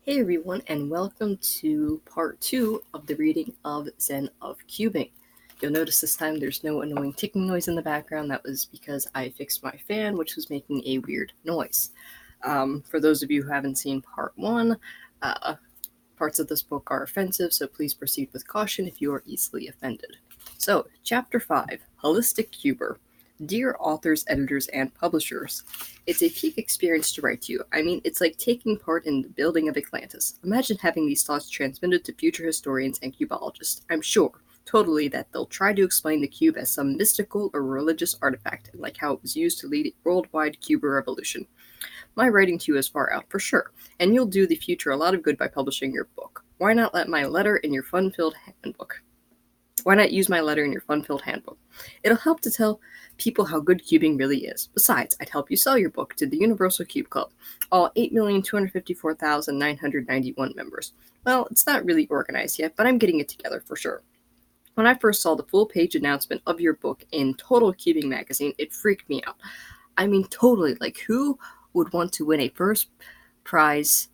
Hey everyone, and welcome to part 2 of the reading of Zen of Cubing. You'll notice this time there's no annoying ticking noise in the background. That was because I fixed my fan, which was making a weird noise. For those of you who haven't seen part 1, parts of this book are offensive, so please proceed with caution if you are easily offended. So, Chapter 5, Holistic Cuber. Dear authors, editors, and publishers, it's a peak experience to write to you. I mean, it's like taking part in the building of Atlantis. Imagine having these thoughts transmitted to future historians and cubologists. I'm sure, totally, that they'll try to explain the cube as some mystical or religious artifact, like how it was used to lead a worldwide cuber revolution. My writing to you is far out, for sure, and you'll do the future a lot of good by publishing your book. Why not let my letter in your fun-filled handbook? Why not use my letter in your fun-filled handbook? It'll help to tell people how good cubing really is. Besides, I'd help you sell your book to the Universal Cube Club, all 8,254,991 members. Well, it's not really organized yet, but I'm getting it together for sure. When I first saw the full-page announcement of your book in Total Cubing magazine, it freaked me out. I mean, totally, like who would want to win a first prize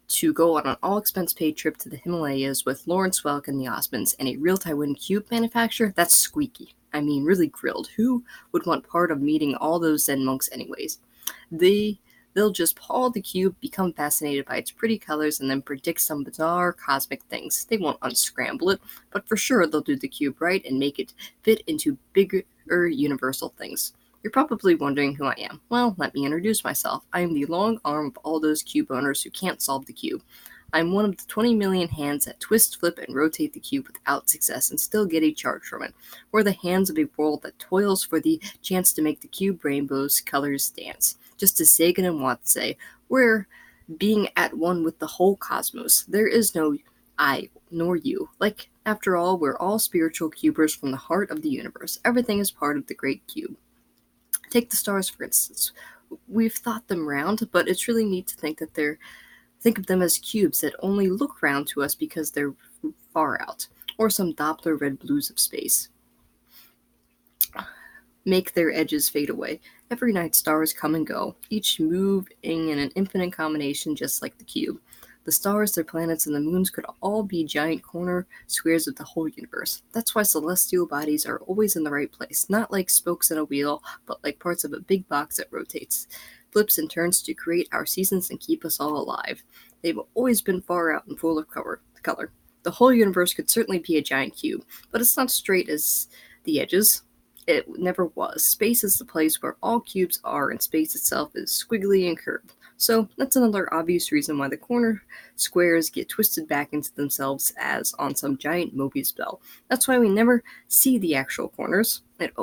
to go on an all-expense-paid trip to the Himalayas with Lawrence Welk and the Osmonds and a real Taiwan cube manufacturer? That's squeaky. I mean, really grilled. Who would want part of meeting all those Zen monks anyways? They'll just paw the cube, become fascinated by its pretty colors, and then predict some bizarre cosmic things. They won't unscramble it, but for sure they'll do the cube right and make it fit into bigger universal things. You're probably wondering who I am. Well, let me introduce myself. I am the long arm of all those cube owners who can't solve the cube. I'm one of the 20 million hands that twist, flip, and rotate the cube without success and still get a charge from it. We're the hands of a world that toils for the chance to make the cube rainbow's colors dance. Just as Sagan and Watts say, we're being at one with the whole cosmos. There is no I nor you. Like, after all, we're all spiritual cubers from the heart of the universe. Everything is part of the great cube. Take the stars, for instance. We've thought them round, but it's really neat to think of them as cubes that only look round to us because they're far out, or some Doppler red blues of space make their edges fade away. Every night stars come and go, each moving in an infinite combination just like the cube. The stars, their planets, and the moons could all be giant corner squares of the whole universe. That's why celestial bodies are always in the right place, not like spokes in a wheel, but like parts of a big box that rotates, flips, and turns to create our seasons and keep us all alive. They've always been far out and full of color. The whole universe could certainly be a giant cube, but it's not straight as the edges. It never was. Space is the place where all cubes are, and space itself is squiggly and curved. So that's another obvious reason why the corner squares get twisted back into themselves as on some giant Mobius bell. That's why we never see the actual corners. It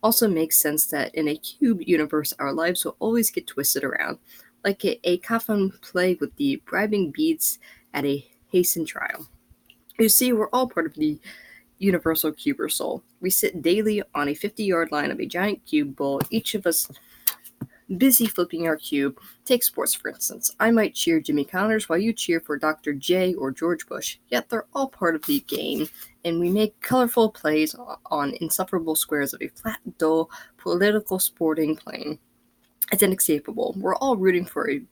also makes sense that in a cube universe, our lives will always get twisted around, like a coffin play with the bribing beads at a hastened trial. You see, we're all part of the universal cuber soul. We sit daily on a 50-yard line of a giant cube bowl, each of us busy flipping our cube. Take sports, for instance. I might cheer Jimmy Connors while you cheer for Dr. J or George Bush, yet they're all part of the game, and we make colorful plays on insufferable squares of a flat, dull, political sporting plane. It's inescapable. We're all rooting for a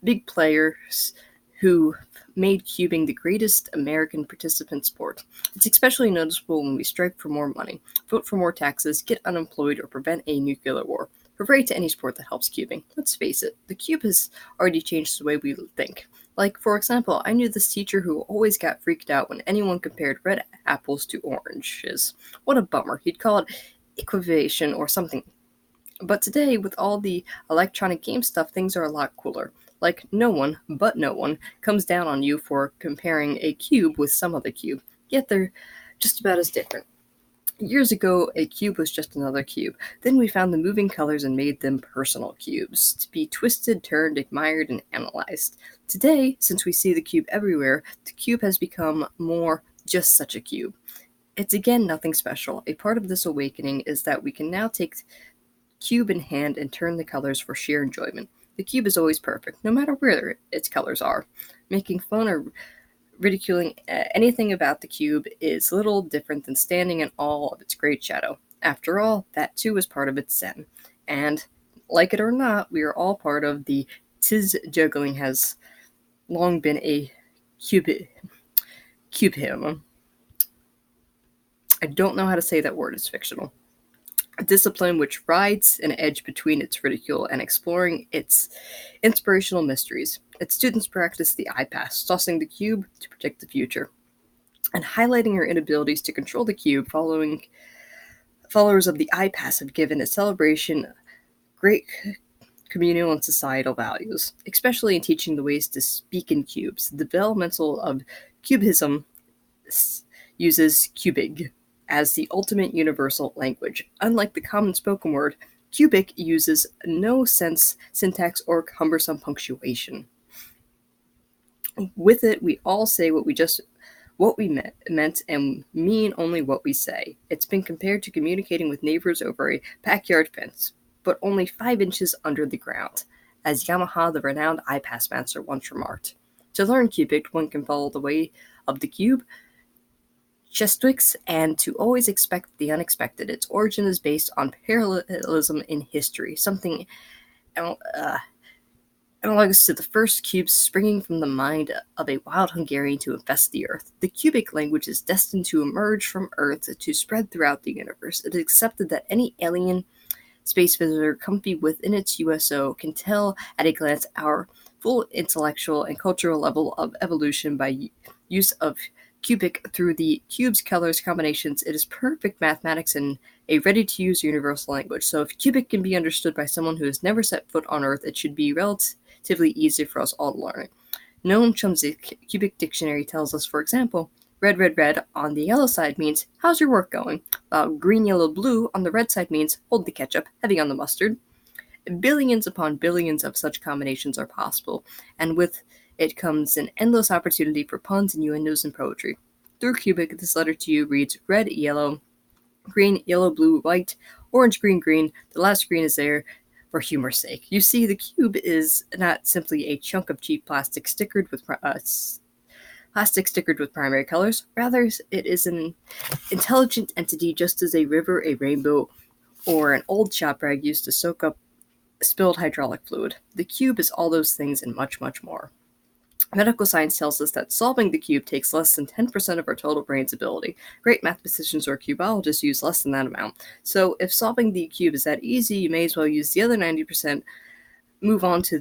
big players who made cubing the greatest American participant sport. It's especially noticeable when we strike for more money, vote for more taxes, get unemployed, or prevent a nuclear war. Hooray to any sport that helps cubing. Let's face it, the cube has already changed the way we think. Like, for example, I knew this teacher who always got freaked out when anyone compared red apples to oranges. What a bummer. He'd call it equivation or something. But today, with all the electronic game stuff, things are a lot cooler. Like, no one comes down on you for comparing a cube with some other cube, yet they're just about as different. Years ago, a cube was just another cube. Then we found the moving colors and made them personal cubes, to be twisted, turned, admired, and analyzed. Today, since we see the cube everywhere, the cube has become more just such a cube. It's again nothing special. A part of this awakening is that we can now take cube in hand and turn the colors for sheer enjoyment. The cube is always perfect, no matter where its colors are. Making fun or ridiculing anything about the cube is little different than standing in awe of its great shadow. After all, that too is part of its zen. And, like it or not, we are all part of the tis juggling has long been a cubism. I don't know how to say that word, it's fictional. A discipline which rides an edge between its ridicule and exploring its inspirational mysteries. Its students practice the eye pass, tossing the cube to predict the future, and highlighting her inabilities to control the cube. Followers of the eye pass have given a celebration great communal and societal values, especially in teaching the ways to speak in cubes. The developmental of cubism uses cubing as the ultimate universal language. Unlike the common spoken word, cubic uses no syntax or cumbersome punctuation. With it, we all say what we meant and mean only what we say. It's been compared to communicating with neighbors over a backyard fence, but only 5 inches under the ground, as Yamaha, the renowned eye-pass master, once remarked. To learn cubic, one can follow the way of the cube, Chestwicks, and to always expect the unexpected. Its origin is based on parallelism in history, something analogous to the first cubes springing from the mind of a wild Hungarian to infest the earth. The cubic language is destined to emerge from Earth to spread throughout the universe. It is accepted that any alien space visitor comfy within its USO can tell at a glance our full intellectual and cultural level of evolution by use of cubic through the cube's colors combinations. It is perfect mathematics and a ready-to-use universal language. So if cubic can be understood by someone who has never set foot on Earth, it should be relatively easy for us all to learn it. Noam Chomsky's cubic dictionary tells us, for example, red, red, red on the yellow side means, how's your work going? While green, yellow, blue on the red side means, hold the ketchup, heavy on the mustard. Billions upon billions of such combinations are possible, and with it comes an endless opportunity for puns, innuendos, and poetry. Through cubic, this letter to you reads red, yellow, green, yellow, blue, white, orange, green, green. The last green is there for humor's sake. You see, the cube is not simply a chunk of cheap plastic stickered with primary colors. Rather, it is an intelligent entity, just as a river, a rainbow, or an old shop rag used to soak up spilled hydraulic fluid. The cube is all those things and much, much more. Medical science tells us that solving the cube takes less than 10% of our total brain's ability. Great mathematicians or cubologists use less than that amount. So if solving the cube is that easy, you may as well use the other 90%, move on to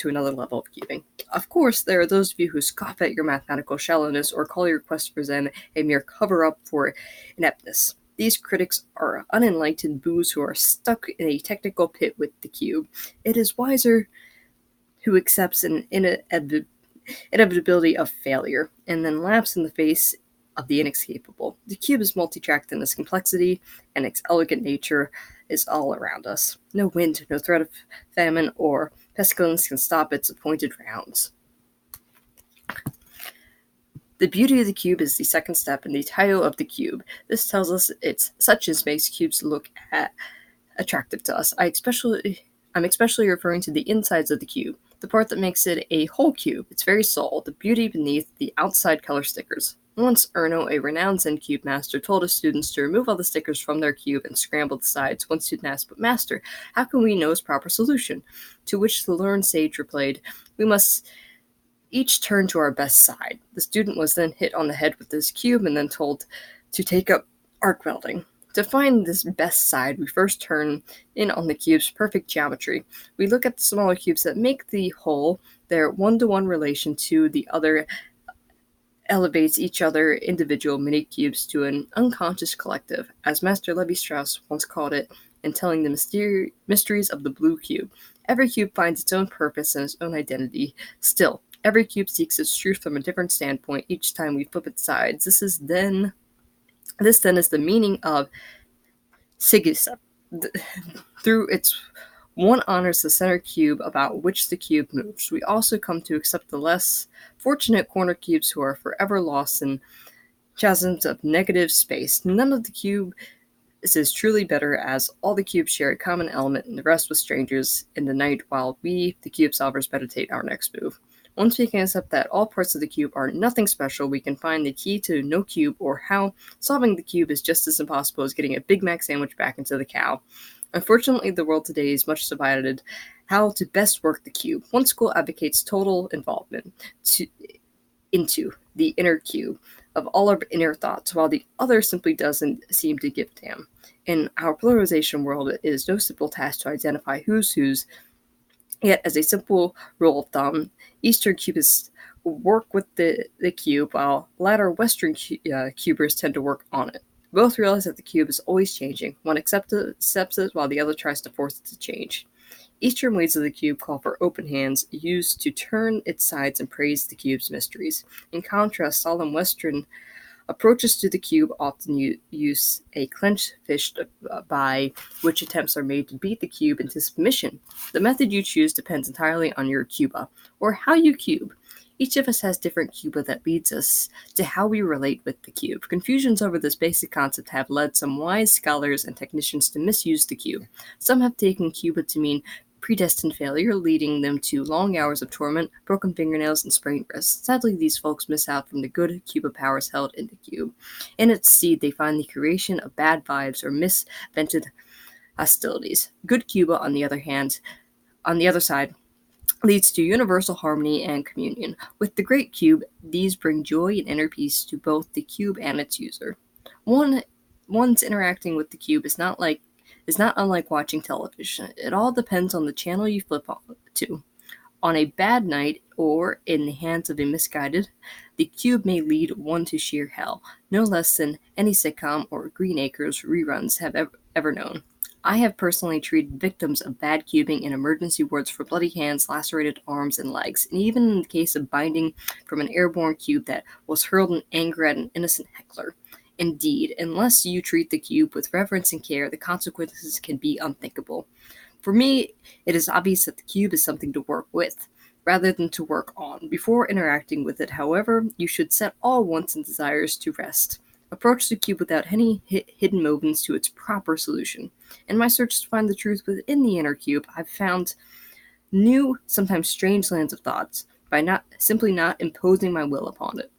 another level of cubing. Of course, there are those of you who scoff at your mathematical shallowness or call your quest for Zen a mere cover-up for ineptness. These critics are unenlightened boos who are stuck in a technical pit with the cube. It is wiser who accepts an inevitability of failure and then laughs in the face of the inescapable. The cube is multi-tracked in its complexity, and its elegant nature is all around us. No wind, no threat of famine or pestilence can stop its appointed rounds. The beauty of the cube is the second step in the title of the cube. This tells us it's such as makes cubes look attractive to us. I'm especially referring to the insides of the cube, the part that makes it a whole cube, its very soul, the beauty beneath the outside color stickers. Once Erno, a renowned Zen cube master, told his students to remove all the stickers from their cube and scramble the sides. One student asked, "But master, how can we know his proper solution?" To which the learned sage replied, "We must each turn to our best side." The student was then hit on the head with his cube and then told to take up arc welding. To find this best side, we first turn in on the cube's perfect geometry. We look at the smaller cubes that make the whole. Their one-to-one relation to the other elevates each other individual mini-cubes to an unconscious collective, as Master Levi-Strauss once called it in telling the mysteries of the blue cube. Every cube finds its own purpose and its own identity. Still, every cube seeks its truth from a different standpoint each time we flip its sides. This then is the meaning of Sigisa. Through its one honors the center cube about which the cube moves. We also come to accept the less fortunate corner cubes who are forever lost in chasms of negative space. None of the cube is truly better, as all the cubes share a common element and the rest with strangers in the night while we, the cube solvers, meditate our next move. Once we can accept that all parts of the cube are nothing special, we can find the key to no cube, or how solving the cube is just as impossible as getting a Big Mac sandwich back into the cow. Unfortunately, the world today is much divided how to best work the cube. One school advocates total involvement into the inner cube of all our inner thoughts, while the other simply doesn't seem to give a damn. In our polarization world, it is no simple task to identify who's whose, yet as a simple rule of thumb, Eastern cubists work with the cube, while latter Western cubers tend to work on it. Both realize that the cube is always changing. One accepts it, while the other tries to force it to change. Eastern ways of the cube call for open hands, used to turn its sides and praise the cube's mysteries. In contrast, solemn Western approaches to the cube often use a clenched fist, by which attempts are made to beat the cube into submission. The method you choose depends entirely on your cuba, or how you cube. Each of us has different cuba that leads us to how we relate with the cube. Confusions over this basic concept have led some wise scholars and technicians to misuse the cube. Some have taken cuba to mean predestined failure, leading them to long hours of torment, broken fingernails, and sprained wrists. Sadly, these folks miss out from the good cuba powers held in the cube. In its seed, they find the creation of bad vibes or misvented hostilities. Good cuba, on the other side, leads to universal harmony and communion. With the great cube, these bring joy and inner peace to both the cube and its user. One's interacting with the cube is not unlike watching television. It all depends on the channel you flip on to. On a bad night, or in the hands of a misguided, the cube may lead one to sheer hell, no less than any sitcom or Green Acres reruns have ever known. I have personally treated victims of bad cubing in emergency wards for bloody hands, lacerated arms, and legs, and even in the case of binding from an airborne cube that was hurled in anger at an innocent heckler. Indeed, unless you treat the cube with reverence and care, the consequences can be unthinkable. For me, it is obvious that the cube is something to work with, rather than to work on. Before interacting with it, however, you should set all wants and desires to rest. Approach the cube without any hidden motives to its proper solution. In my search to find the truth within the inner cube, I've found new, sometimes strange lands of thoughts by not imposing my will upon it.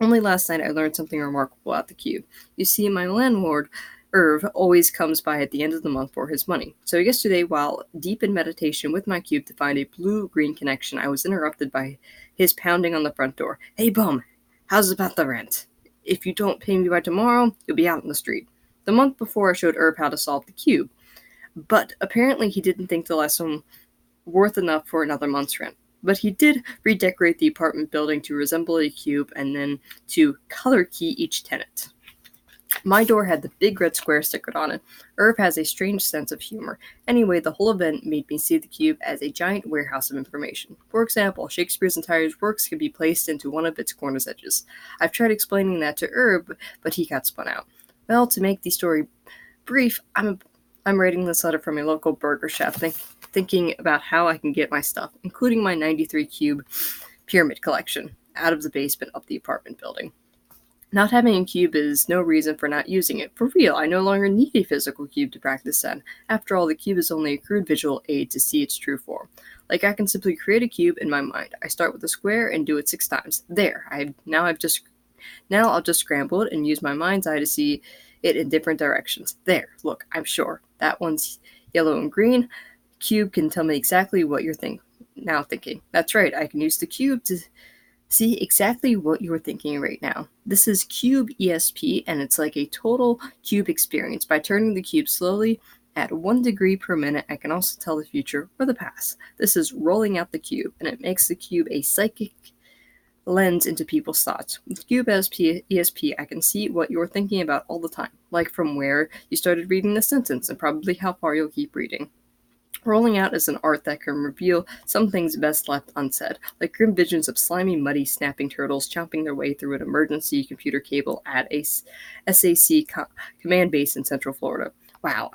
Only last night I learned something remarkable about the cube. You see, my landlord, Irv, always comes by at the end of the month for his money. So yesterday, while deep in meditation with my cube to find a blue-green connection, I was interrupted by his pounding on the front door. "Hey, bum, how's about the rent? If you don't pay me by tomorrow, you'll be out in the street." The month before, I showed Irv how to solve the cube, but apparently he didn't think the lesson worth enough for another month's rent. But he did redecorate the apartment building to resemble a cube and then to color key each tenant. My door had the big red square stickered on it. Irv has a strange sense of humor. Anyway, the whole event made me see the cube as a giant warehouse of information. For example, Shakespeare's entire works could be placed into one of its corner's edges. I've tried explaining that to Irv, but he got spun out. Well, to make the story brief, I'm writing this letter from a local burger chef, thinking about how I can get my stuff, including my 93 cube pyramid collection, out of the basement of the apartment building. Not having a cube is no reason for not using it. For real, I no longer need a physical cube to practice Zen. After all, the cube is only a crude visual aid to see its true form. Like, I can simply create a cube in my mind. I start with a square and do it 6 times. There, now I'll just scramble it and use my mind's eye to see it in different directions. There, look, I'm sure. That one's yellow and green. Cube can tell me exactly what you're thinking. That's right, I can use the cube to see exactly what you're thinking right now. This is Cube ESP, and it's like a total cube experience. By turning the cube slowly at 1 degree per minute, I can also tell the future or the past. This is rolling out the cube, and it makes the cube a psychic lens into people's thoughts. With Cube ESP, I can see what you're thinking about all the time, like from where you started reading the sentence and probably how far you'll keep reading. Rolling out is an art that can reveal some things best left unsaid, like grim visions of slimy, muddy, snapping turtles chomping their way through an emergency computer cable at a SAC command base in Central Florida. Wow,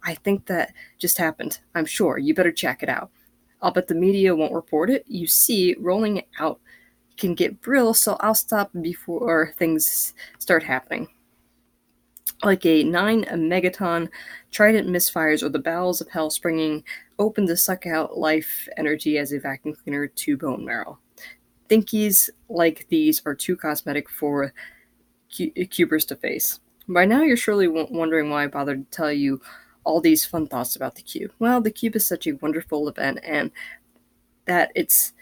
I think that just happened. I'm sure. You better check it out. I'll bet the media won't report it. You see, rolling it out can get real, so I'll stop before things start happening. Like a 9 megaton trident misfires or the bowels of hell springing open to suck out life energy as a vacuum cleaner to bone marrow. Thinkies like these are too cosmetic for cubers to face. By now you're surely wondering why I bothered to tell you all these fun thoughts about the cube. Well, the cube is such a wonderful event, and that's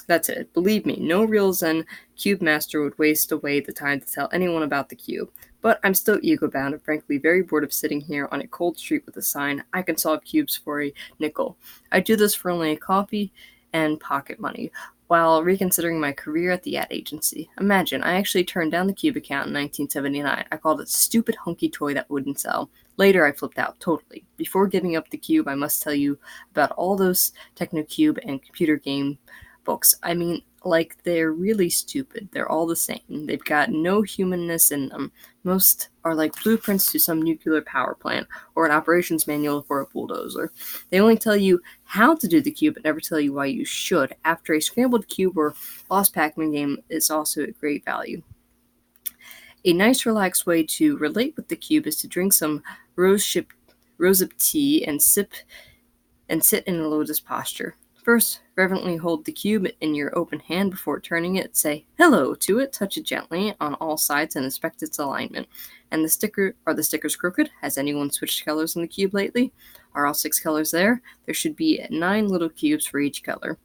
it. Believe me, no real Zen cube master would waste away the time to tell anyone about the cube. But I'm still ego-bound and frankly very bored of sitting here on a cold street with a sign, "I can solve cubes for a nickel." I do this for only coffee and pocket money, while reconsidering my career at the ad agency. Imagine, I actually turned down the Cube account in 1979. I called it a stupid hunky toy that wouldn't sell. Later, I flipped out totally. Before giving up the Cube, I must tell you about all those Techno-Cube and computer game books. I mean, like, they're really stupid. They're all the same. They've got no humanness in them. Most are like blueprints to some nuclear power plant or an operations manual for a bulldozer. They only tell you how to do the cube but never tell you why you should. After a scrambled cube or lost Pac-Man game is also a great value. A nice relaxed way to relate with the cube is to drink some rosehip tea and sit in a lotus posture. First, reverently hold the cube in your open hand before turning it. Say hello to it, touch it gently on all sides, and inspect its alignment. And are the stickers crooked? Has anyone switched colors on the cube lately? Are all 6 colors there? There should be 9 little cubes for each color.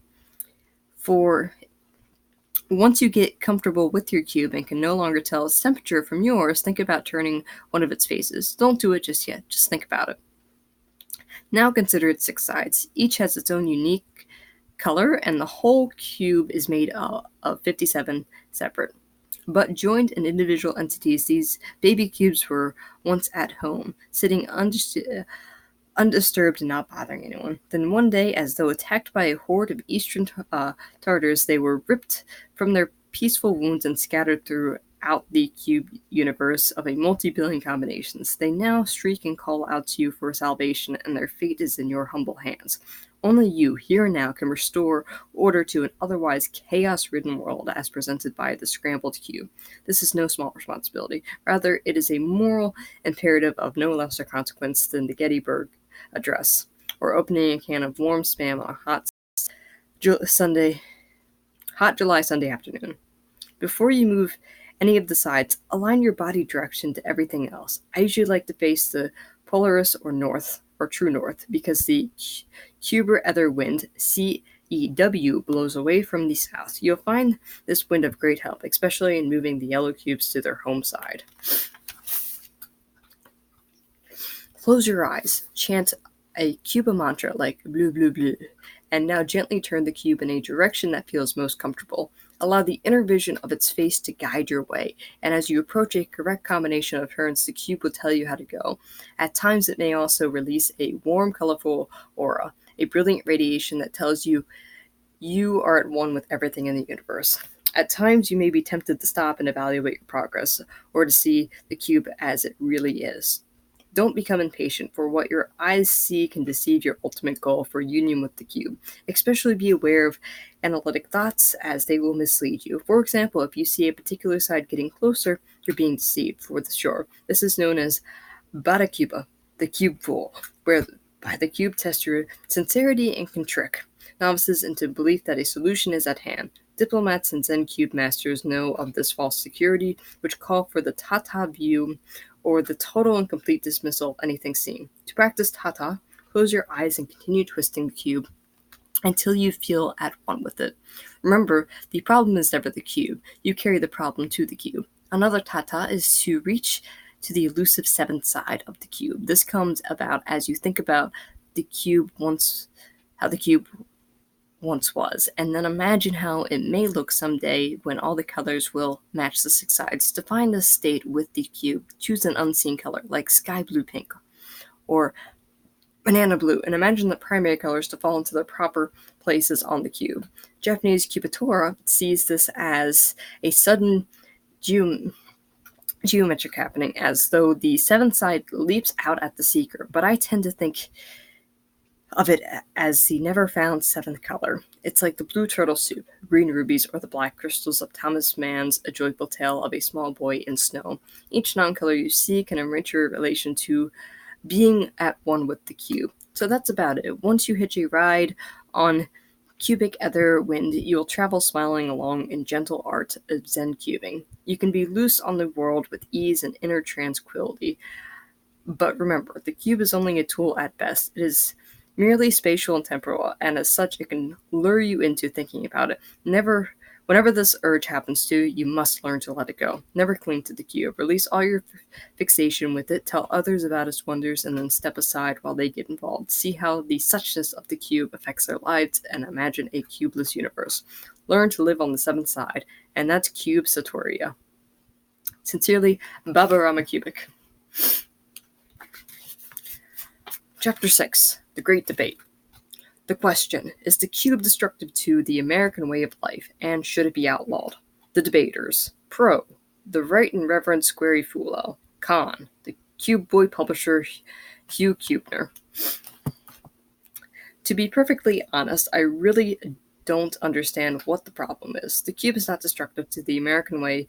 Once you get comfortable with your cube and can no longer tell its temperature from yours, think about turning one of its faces. Don't do it just yet, just think about it. Now consider its 6 sides. Each has its own unique color, and the whole cube is made of 57 separate, but joined in individual entities. These baby cubes were once at home, sitting undisturbed and not bothering anyone. Then one day, as though attacked by a horde of Eastern Tartars, they were ripped from their peaceful wounds and scattered throughout the cube universe of a multi-billion combinations. They now shriek and call out to you for salvation, and their fate is in your humble hands. Only you, here and now, can restore order to an otherwise chaos-ridden world as presented by the scrambled cube. This is no small responsibility. Rather, it is a moral imperative of no lesser consequence than the Gettysburg Address, or opening a can of warm spam on a hot July Sunday afternoon. Before you move any of the sides, align your body direction to everything else. I usually like to face the Polaris or north, or true north, because the Cuber ether wind, CEW, blows away from the south. You'll find this wind of great help, especially in moving the yellow cubes to their home side. Close your eyes, chant a Cuba mantra like blue blue blue, and now gently turn the cube in a direction that feels most comfortable. Allow the inner vision of its face to guide your way, and as you approach a correct combination of turns, the cube will tell you how to go. At times, it may also release a warm, colorful aura, a brilliant radiation that tells you you are at one with everything in the universe. At times, you may be tempted to stop and evaluate your progress, or to see the cube as it really is. Don't become impatient, for what your eyes see can deceive your ultimate goal for union with the cube. Especially be aware of analytic thoughts, as they will mislead you. For example, if you see a particular side getting closer, you're being deceived, for sure. This is known as Bada Cuba, the cube fool, where by the cube test your sincerity and can trick novices into belief that a solution is at hand. Diplomats and Zen cube masters know of this false security, which call for the Tata view, or the total and complete dismissal of anything seen. To practice Tata, close your eyes and continue twisting the cube until you feel at one with it. Remember, the problem is never the cube. You carry the problem to the cube. Another Tata is to reach to the elusive 7th side of the cube. This comes about as you think about how the cube once was, and then imagine how it may look someday when all the colors will match the 6 sides. To find this state with the cube, choose an unseen color like sky blue pink or banana blue, and imagine the primary colors to fall into their proper places on the cube. Japanese Cubatora sees this as a sudden geometric happening, as though the 7th side leaps out at the seeker, but I tend to think of it as the never-found 7th color. It's like the blue turtle soup, green rubies, or the black crystals of Thomas Mann's A Joyful Tale of a Small Boy in Snow. Each non-color you see can enrich your relation to being at one with the cube. So that's about it. Once you hitch a ride on cubic ether wind, you'll travel smiling along in gentle art of Zen cubing. You can be loose on the world with ease and inner tranquility, But remember, the cube is only a tool at best. It is merely spatial and temporal, and as such, it can lure you into thinking about it. Whenever this urge happens to you, you must learn to let it go. Never cling to the cube. Release all your fixation with it, tell others about its wonders, and then step aside while they get involved. See how the suchness of the cube affects their lives, and imagine a cubeless universe. Learn to live on the seventh side, and that's Cube Satoria. Sincerely, Baba Rama Cubic. Chapter 6. The Great Debate. The question, is the cube destructive to the American way of life, and should it be outlawed? The debaters. Pro. The Right and Reverend Squarey Fulel. Con. The Cube Boy publisher Hugh Kubner. To be perfectly honest, I really don't understand what the problem is. The cube is not destructive to the American way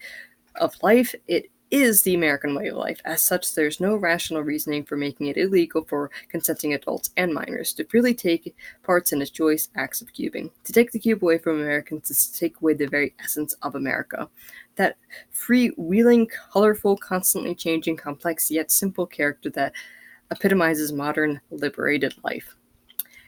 of life. It is the American way of life. As such, there's no rational reasoning for making it illegal for consenting adults and minors to freely take parts in its joyous acts of cubing. To take the cube away from Americans is to take away the very essence of America. That freewheeling, colorful, constantly changing, complex, yet simple character that epitomizes modern, liberated life.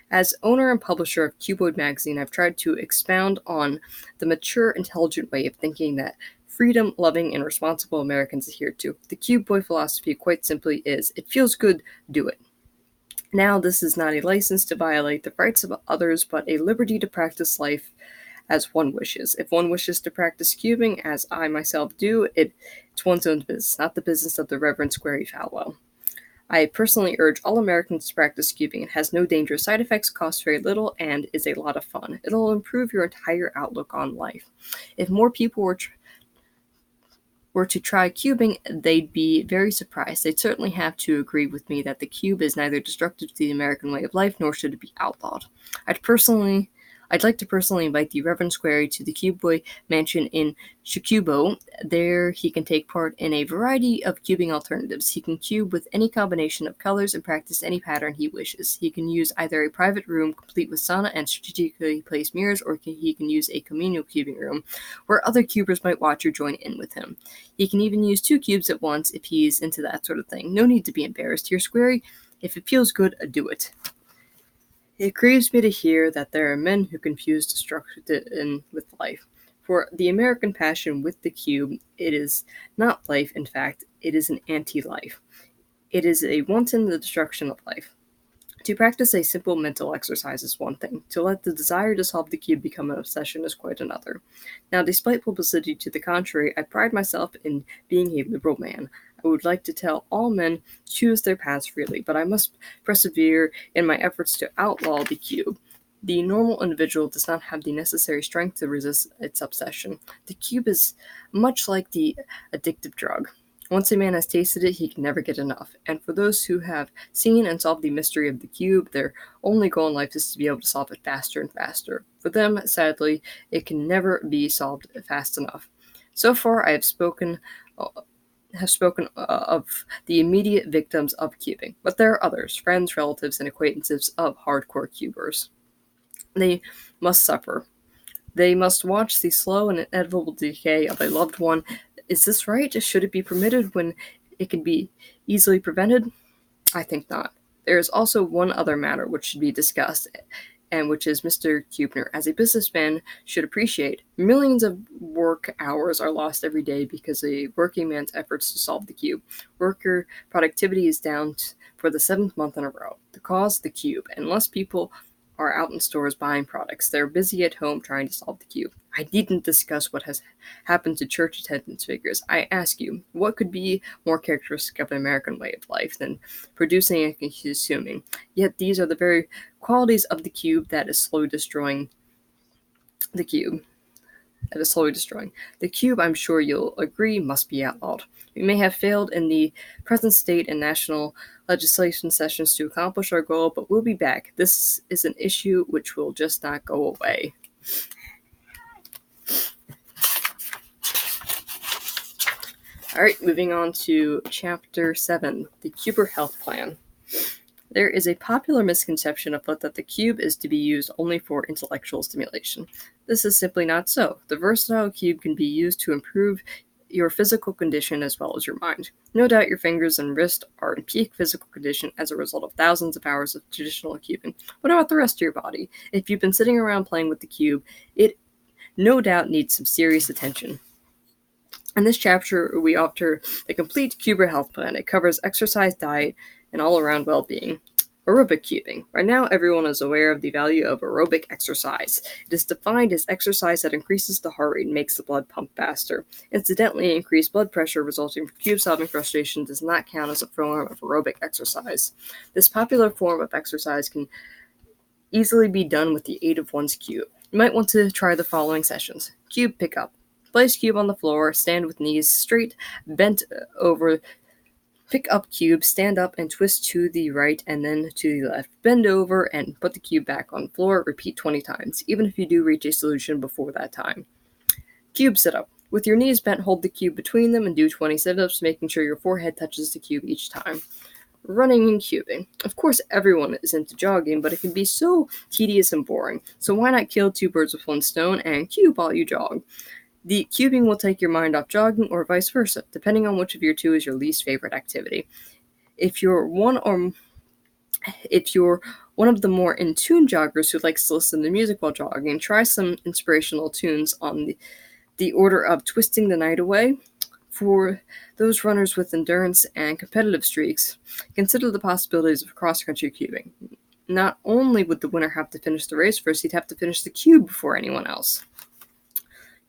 As owner and publisher of Cuboid magazine, I've tried to expound on the mature, intelligent way of thinking that freedom-loving and responsible Americans adhere to. The Cube Boy philosophy, quite simply, is, it feels good, do it. Now, this is not a license to violate the rights of others, but a liberty to practice life as one wishes. If one wishes to practice cubing, as I myself do, it's one's own business, not the business of the Reverend Squarey Falwell. I personally urge all Americans to practice cubing. It has no dangerous side effects, costs very little, and is a lot of fun. It'll improve your entire outlook on life. If more people were to try cubing, they'd be very surprised. They'd certainly have to agree with me that the cube is neither destructive to the American way of life, nor should it be outlawed. I'd like to personally invite the Reverend Squarey to the Cube Boy mansion in Shikubo. There he can take part in a variety of cubing alternatives. He can cube with any combination of colors and practice any pattern he wishes. He can use either a private room complete with sauna and strategically placed mirrors, or he can use a communal cubing room where other cubers might watch or join in with him. He can even use 2 cubes at once if he's into that sort of thing. No need to be embarrassed here, Squarey. If it feels good, do it. It grieves me to hear that there are men who confuse destruction with life. For the American passion with the cube, it is not life, in fact, it is an anti-life. It is a wanton destruction of life. To practice a simple mental exercise is one thing. To let the desire to solve the cube become an obsession is quite another. Now, despite publicity to the contrary, I pride myself in being a liberal man. I would like to tell all men choose their paths freely, but I must persevere in my efforts to outlaw the cube. The normal individual does not have the necessary strength to resist its obsession. The cube is much like the addictive drug. Once a man has tasted it, he can never get enough. And for those who have seen and solved the mystery of the cube, their only goal in life is to be able to solve it faster and faster. For them, sadly, it can never be solved fast enough. So far, I have spoken of the immediate victims of cubing, but there are others, friends, relatives, and acquaintances of hardcore cubers. They must suffer. They must watch the slow and inevitable decay of a loved one. Is this right? Should it be permitted when it can be easily prevented? I think not. There is also one other matter which should be discussed, and which is Mr. Kubner, as a businessman, should appreciate. Millions of work hours are lost every day because of a working man's efforts to solve the cube. Worker productivity is down for the 7th month in a row. The cause? The cube. And less people are out in stores buying products. They're busy at home trying to solve the cube. I needn't discuss what has happened to church attendance figures. I ask you, what could be more characteristic of an American way of life than producing and consuming? Yet these are the very qualities of the cube that is slowly destroying the cube. The cube, I'm sure you'll agree, must be outlawed. We may have failed in the present state and national legislation sessions to accomplish our goal, but we'll be back. This is an issue which will just not go away. Alright, moving on to Chapter 7, the Cuber Health Plan. There is a popular misconception afoot that the cube is to be used only for intellectual stimulation. This is simply not so. The versatile cube can be used to improve your physical condition as well as your mind. No doubt your fingers and wrist are in peak physical condition as a result of thousands of hours of traditional cubing. What about the rest of your body? If you've been sitting around playing with the cube, it no doubt needs some serious attention. In this chapter, we offer the complete Cuber health plan. It covers exercise, diet, and all-around well-being. Aerobic cubing. Right now, everyone is aware of the value of aerobic exercise. It is defined as exercise that increases the heart rate and makes the blood pump faster. Incidentally, increased blood pressure resulting from cube-solving frustration does not count as a form of aerobic exercise. This popular form of exercise can easily be done with the aid of one's cube. You might want to try the following sessions. Cube pickup. Place cube on the floor, stand with knees straight, bent over. Pick up cube, stand up and twist to the right and then to the left. Bend over and put the cube back on the floor. Repeat 20 times, even if you do reach a solution before that time. Cube sit-up. With your knees bent, hold the cube between them and do 20 sit-ups, making sure your forehead touches the cube each time. Running and cubing. Of course, everyone is into jogging, but it can be so tedious and boring. So why not kill two birds with one stone and cube while you jog? The cubing will take your mind off jogging or vice versa, depending on which of your two is your least favorite activity. If you're one of the more in-tune joggers who likes to listen to music while jogging, try some inspirational tunes on the order of Twisting the Night Away. For those runners with endurance and competitive streaks, consider the possibilities of cross-country cubing. Not only would the winner have to finish the race first, he'd have to finish the cube before anyone else.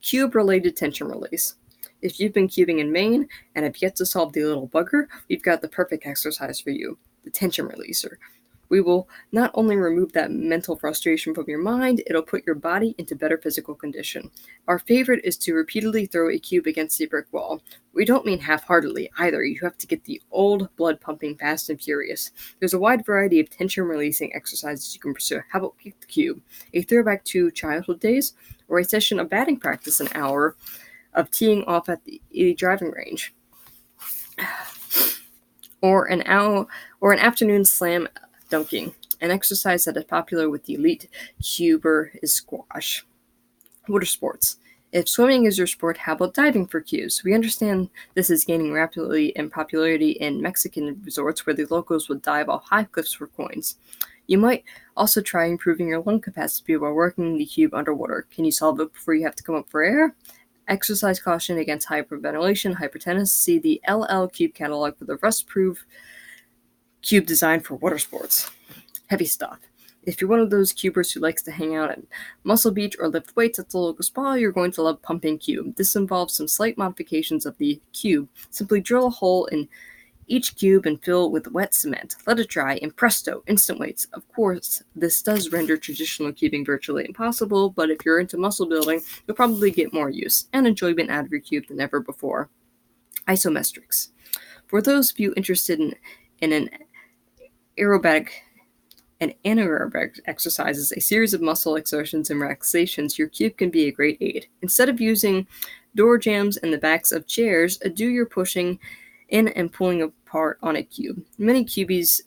Cube-related tension release. If you've been cubing in Maine and have yet to solve the little bugger, we've got the perfect exercise for you, the tension releaser. We will not only remove that mental frustration from your mind, it'll put your body into better physical condition. Our favorite is to repeatedly throw a cube against a brick wall. We don't mean half-heartedly either. You have to get the old blood pumping fast and furious. There's a wide variety of tension-releasing exercises you can pursue. How about kick the cube? A throwback to childhood days? Or a session of batting practice, an hour of teeing off at the driving range? Or an afternoon slam dunking. An exercise that is popular with the elite cuber is squash. Water sports. If swimming is your sport, how about diving for cubes? We understand this is gaining rapidly in popularity in Mexican resorts where the locals would dive off high cliffs for coins. You might also try improving your lung capacity by working the cube underwater. Can you solve it before you have to come up for air? Exercise caution against hyperventilation, hypertension. See the LL Cube catalog for the rust-proof cube designed for water sports. Heavy stuff. If you're one of those cubers who likes to hang out at Muscle Beach or lift weights at the local spa, you're going to love pumping cube. This involves some slight modifications of the cube. Simply drill a hole in each cube and fill with wet cement. Let it dry, and presto, instant weights. Of course, this does render traditional cubing virtually impossible, but if you're into muscle building, you'll probably get more use and enjoyment out of your cube than ever before. Isometrics. For those of you interested in an anaerobic exercises, a series of muscle exertions and relaxations, your cube can be a great aid. Instead of using door jambs and the backs of chairs, do your pushing in and pulling apart on a cube. Many cubers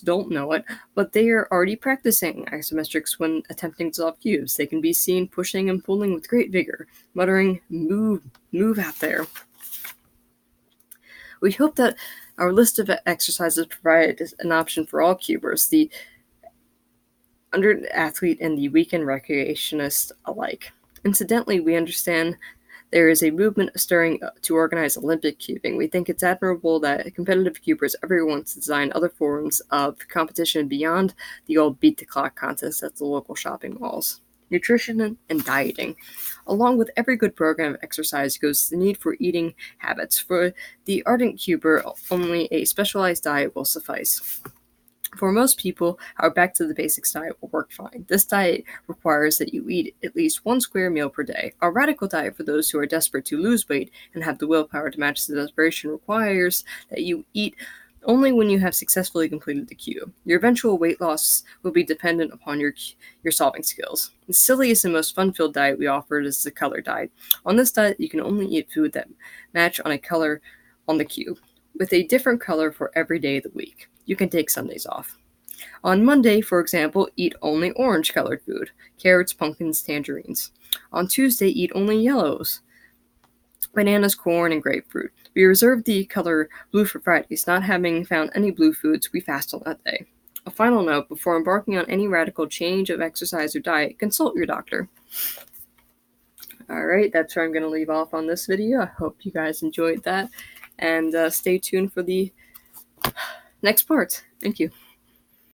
don't know it, but they are already practicing isometrics when attempting to solve cubes. They can be seen pushing and pulling with great vigor, muttering, "Move out there." We hope that our list of exercises provide an option for all cubers, the under-athlete and the weekend recreationist alike. Incidentally, we understand there is a movement stirring to organize Olympic cubing. We think it's admirable that competitive cubers everyone wants to design other forms of competition beyond the old beat-the-clock contests at the local shopping malls. Nutrition and dieting. Along with every good program of exercise goes the need for eating habits. For the ardent cuber, only a specialized diet will suffice. For most people, our back to the basics diet will work fine. This diet requires that you eat at least one square meal per day. Our radical diet for those who are desperate to lose weight and have the willpower to match the desperation requires that you eat only when you have successfully completed the cube. Your eventual weight loss will be dependent upon your solving skills. The silliest and most fun-filled diet we offer is the color diet. On this diet, you can only eat food that match on a color on the cube, with a different color for every day of the week. You can take Sundays off. On Monday, for example, eat only orange-colored food, carrots, pumpkins, tangerines. On Tuesday, eat only yellows, bananas, corn, and grapefruit. We reserve the color blue for Fridays, not having found any blue foods. We fast on that day. A final note, before embarking on any radical change of exercise or diet, consult your doctor. Alright, that's where I'm going to leave off on this video. I hope you guys enjoyed that, and stay tuned for the next part. Thank you.